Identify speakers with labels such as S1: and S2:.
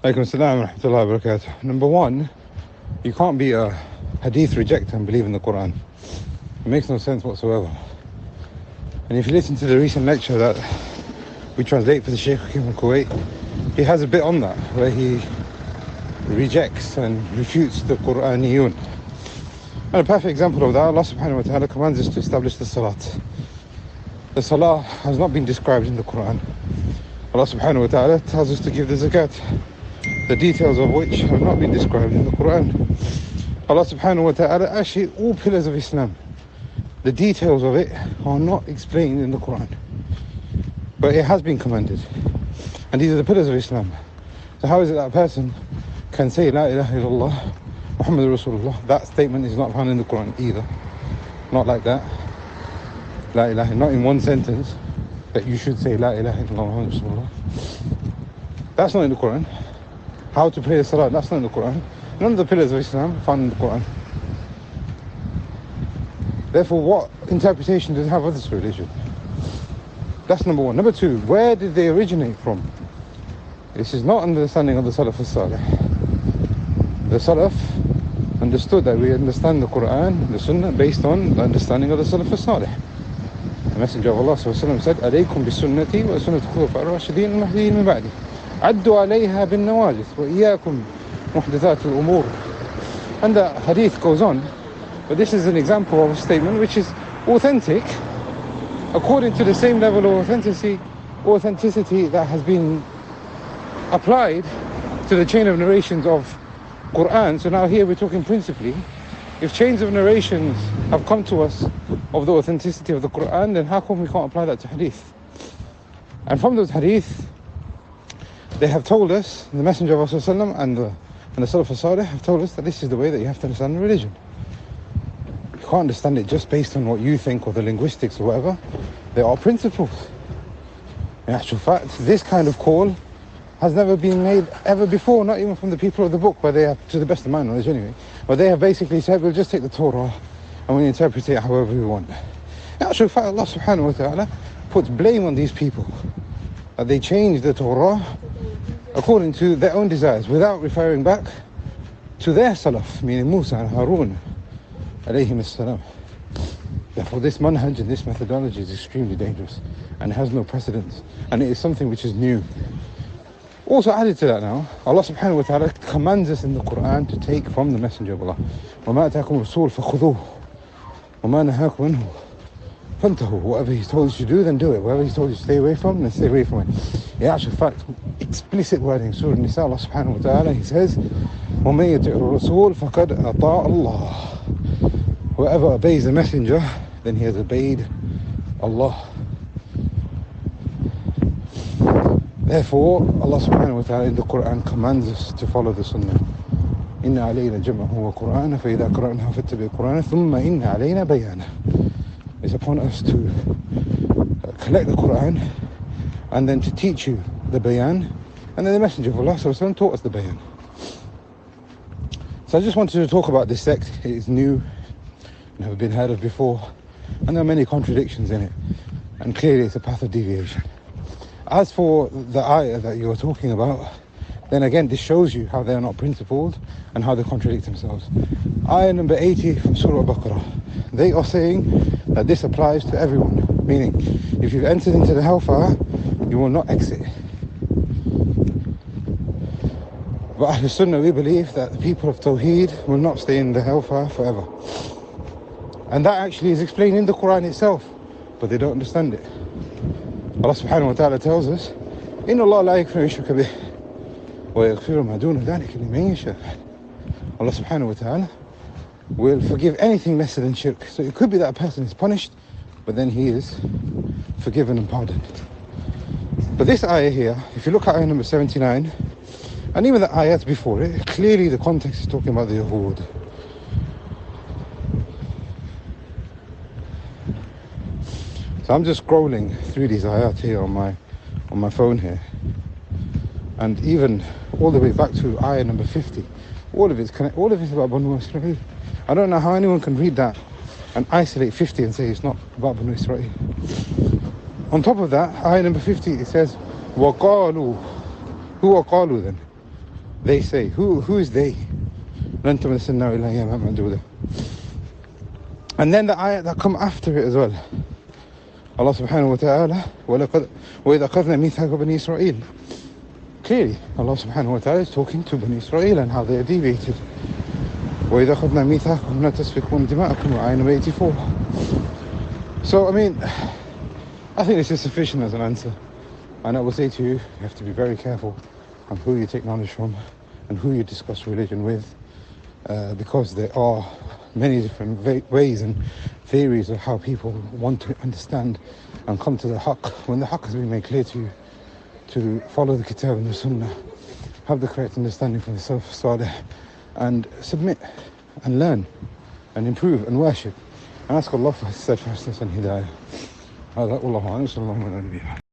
S1: Alaikum assalam wa rahmatullahi wa barakatuh. Number one, you can't be a hadith rejecter and believe in the Quran. It makes no sense whatsoever. And if you listen to the recent lecture that we translate for the Shaykh Hakim al-Kuwait, he has a bit on that where he rejects and refutes the Quraniyoon. And a perfect example of that, Allah subhanahu wa ta'ala commands us to establish the salat. The salah has not been described in the Quran. Allah subhanahu wa ta'ala tells us to give the zakat, the details of which have not been described in the Quran. Allah subhanahu wa ta'ala, actually all pillars of Islam, the details of it are not explained in the Quran. But it has been commanded. And these are the pillars of Islam. So how is it that a person can say La ilaha illallah, Muhammad Rasulullah? That statement is not found in the Quran either. Not like that. La ilaha, not in one sentence that you should say La ilaha illallah Muhammad Rasulullah. That's not in the Quran. How to pray the salah, that's not in the Quran. None of the pillars of Islam are found in the Quran. Therefore, what interpretation does it have of this religion? That's number one. Number two, where did they originate from? This is not understanding of the Salaf al-Salih. The Salaf understood that we understand the Quran, the Sunnah, based on the understanding of the Salaf al-Salih. The Messenger of Allah said, "Alaykum bi-sunnati wa sunnati khulafa'i ar-rashidin al-mahdiyyin min ba'di. Addu alayha bin-nawajith wa iyyakum muhdathat al-umur." And the hadith goes on, but this is an example of a statement which is authentic according to the same level of authenticity that has been applied to the chain of narrations of Quran. So now here we're talking principally, if chains of narrations have come to us of the authenticity of the Quran, then how come we can't apply that to hadith? And from those hadith, they have told us, the Messenger of Allah and the Salaf al-Salih have told us that this is the way that you have to understand the religion. You can't understand it just based on what you think or the linguistics or whatever. There are principles. In actual fact, this kind of call has never been made ever before, not even from the people of the book, where they have, to the best of my knowledge anyway, where they have basically said, we'll just take the Torah and we interpret it however we want. In actual fact, Allah subhanahu wa ta'ala puts blame on these people, that they changed the Torah according to their own desires, without referring back to their Salaf, meaning Musa and Harun, alayhim as-salam. Therefore this manhaj and this methodology is extremely dangerous and has no precedence, and it is something which is new. Also added to that now, Allah subhanahu wa ta'ala commands us in the Quran to take from the Messenger of Allah. وَمَا أَتَاكُمُ الرَّسُولُ فَخُذُوهُ وَمَا نَهَاكُمْ عَنْهُ فَانْتَهُوا. Whatever He's told you to do, then do it. Whatever He's told you to stay away from, then stay away from it. In actual fact, explicit wording, Surah Nisa, Allah subhanahu wa ta'ala, He says, وَمَن يَطِعِ الرَّسُولُ فَقَدْ أَطَاعَ اللَّهِ. Whoever obeys the Messenger, then he has obeyed Allah. Therefore, Allah subhanahu wa ta'ala in the Quran commands us to follow the Sunnah. إِنَّ عَلَيْنَا جَمْعَهُ وَقُرْآنَهُ فَإِذَا قَرَأْنَاهُ فَاتَّبِعْ قُرْآنَهُ ثُمَّ إِنَّ عَلَيْنَا بَيَانَهُ. It's upon us to collect the Quran and then to teach you the bayan. And then the Messenger of Allah sallallahu taught us the bayan. So I just wanted to talk about this sect. It is new, never been heard of before, and there are many contradictions in it. And clearly it's a path of deviation. As for the ayah that you were talking about, then again this shows you how they are not principled and how they contradict themselves. Ayah number 80 from Surah Baqarah. They are saying that this applies to everyone, meaning if you've entered into the hellfire, you will not exit. But Ahlul Sunnah, we believe that the people of Tawheed will not stay in the hellfire forever. And that actually is explained in the Quran itself, but they don't understand it. Allah subhanahu wa ta'ala tells us, إِنَّ اللَّهَ لَا يَغْفِرُ يُشْرَكَ بِهِ وَيَغْفِرُ مَا دُونَ ذَلِكَ لِمَن يَشَاءُ. Allah subhanahu wa ta'ala will forgive anything lesser than shirk. So it could be that a person is punished, but then he is forgiven and pardoned. But this ayah here, if you look at ayah number 79, and even the ayat before it, clearly the context is talking about the Yahud. So I'm just scrolling through these ayat here on my phone here, and even all the way back to ayah number 50, all of it's about Banu Israel. I don't know how anyone can read that and isolate 50 and say it's not about Banu Israel. On top of that, ayah number 50, it says, وَقَالُوا. Who are Qalu then? They say. Who is they? لن تمسنا إلا أياما معدودة. And then the ayat that come after it as well. Allah subhanahu wa ta'ala, وَإِذْ أَخَذْنَا مِيثَاقَ بَنِي إِسْرَائِيلَ. Clearly, Allah subhanahu wa ta'ala is talking to Bani Israel and how they are deviated. وَإِذْ أَخَذْنَا مِيثَاقَكُمْ لَا تَسْفِكُونَ دِمَاءَكُمْ وَآيَةٌ number 84. So, I mean, I think this is sufficient as an answer. And I will say to you, you have to be very careful on who you take knowledge from and who you discuss religion with, because there are many different ways and theories of how people want to understand and come to the haqq. When the haqq has been made clear to you, to follow the kitab and the sunnah, have the correct understanding from the Salaf Salih, and submit and learn and improve and worship and ask Allah for His steadfastness and hidayah. هذا والله أعلم.